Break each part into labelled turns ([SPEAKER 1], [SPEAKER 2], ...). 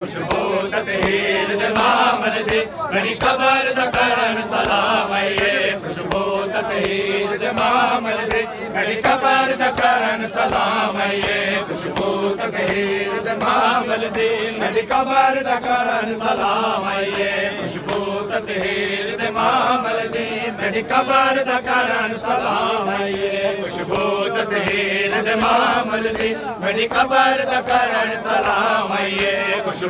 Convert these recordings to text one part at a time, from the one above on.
[SPEAKER 1] खुशबू तकहीर दे मामल दी मेरी कबर दा करन सलाम आइए। खुशबू तकहीर दे मामल दी मेरी कबर दा करन सलाम आइए। खुशबू तकहीर दे मामल दी मेरी कबर दा करन सलाम आइए। खुशबू तकहीर दे मामल दी मेरी कबर दा करन सलाम आइए। खुशबू तकहीर दे मामल दी मेरी कबर दा करन सलाम आइए। खुशबू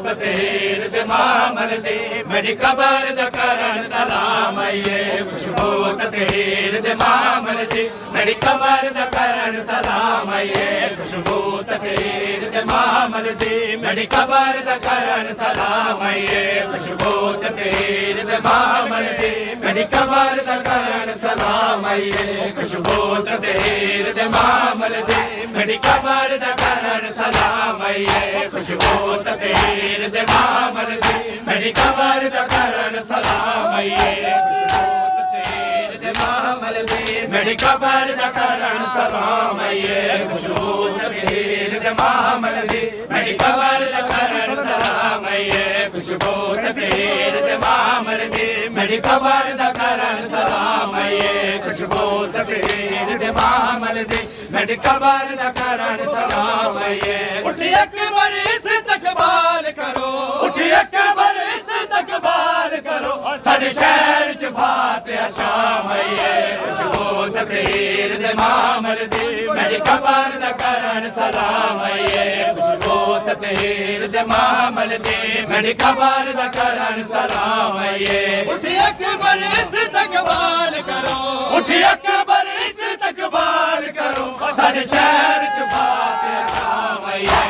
[SPEAKER 1] तकहीर दे मामल दी मेरी कबर दा करन सलाम आइए। खुशबू तकहीर दे मामल दी मेरी कबर दा करन सलाम आइए। खुशबू तकहीर दे मामल दी मेरी कबर दा करन सलाम आइए। खुशबू तकहीर दे मामल दी मेरी कबर दा करन सलाम आइए। खुशबू तकहीर दे मामल दी मेरी कबर दा करन सलाम आइए। खुशबू तकहीर दे मामल दी मेरी कबर दा करन सलाम आइए। खुशबू तकहीर दे मामल दी मेरी कबर दा करन सलाम आइए। खुशबू तकहीर दे मामल दी मेरी कबर दा करन सलाम आइए। खुशबू तकहीर दे मामल दी मेरी कबर दा करन सलाम आइए। खुशबू तकहीर दे मामल दी मेरी कबर दा करन सलाम आइए। उठी अकबर इस्तकबाल करो, उठी अकबर इस्तकबाल करो, सारे शहर च फातिहा शाम आइए। खुशबू तकहीर दे मामल दी मेरी कबर दा करन सलाम आइए। खुशबू तकहीर दे मामल दी मेरी कबर दा करन सलाम आइए। उठी अकबर इस्तकबाल करो, उठी अकबर इस्तकबाल करो, सारे शहर च फातिहा शाम आइए।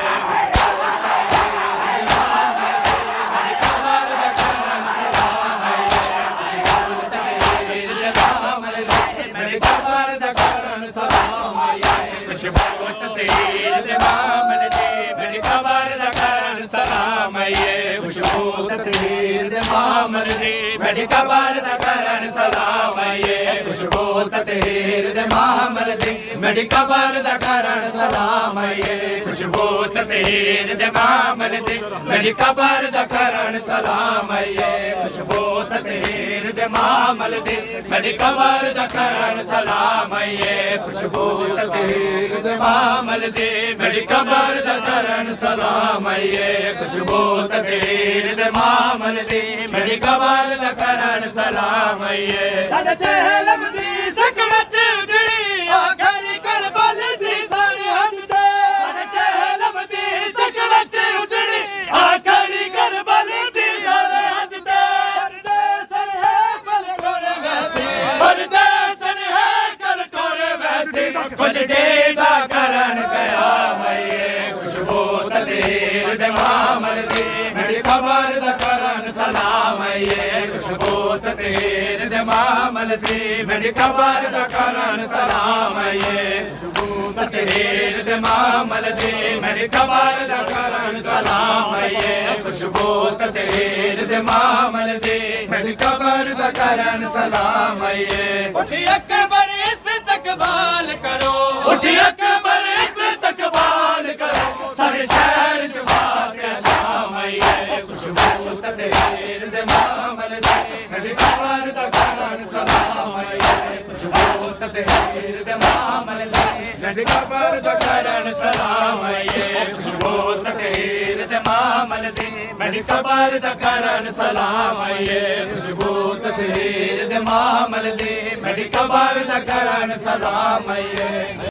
[SPEAKER 1] खुशबू तकहीर दे मामल दी मेरी कबर दा करन सलाम आइए। खुशबू तकहीर दे मामल दी मेरी कबर दा करन सलाम आइए। खुशबू तकहीर दे मामल दी मेरी कबर दा करन सलाम आइए। खुशबू तकहीर दे मामल दी मेरी कबर दा करन सलाम आइए। खुशबू तकहीर दे मामल दी मेरी कबर दा करन सलाम आइए। खुशबू तकहीर दे मामल दी मेरी कबर दा करन सलाम आइए। खुशबू तकहीर दे मामल दी मेरी कबर दा करन सलाम आइए। साडे चहलम दी सकड़ च उजड़ी आखरी करबल दी सारे हद ते, साडे चहलम दी सकड़ च उजड़ी आखरी करबल दी सारे हद ते। परदेसन है कल टोरे वैसे, परदेसन है कल टोरे वैसे, कुछ डेदा करन कयाम आइए। खुशबू तकहीर दे मामल दी मेरी कबर दा करन सलाम आइए। खुशबू तकहीर दे मामल दी मेरी कबर दा करन सलाम आइए। खुशबू तकहीर दे मामल दी मेरी कबर दा करन सलाम आइए। खुशबू तकहीर दे मामल दी मेरी कबर दा करन सलाम आइए। उठी अकबर इस्तकबाल करो, उठी अकबर इस्तकबाल करो, सारे शहर च फातिहा शाम आइए। खुशबू तकहीर दे मामल दी मेरी कबर दा करन सलाम आइए। खुशबू तकहीर दे मामल दी मेरी कबर दा करन सलाम आइए। खुशबू तकहीर दे मामल दी मेरी कबर दा करन सलाम आइए। खुशबू तकहीर दे मामल दी मेरी कबर दा करन सलाम आइए।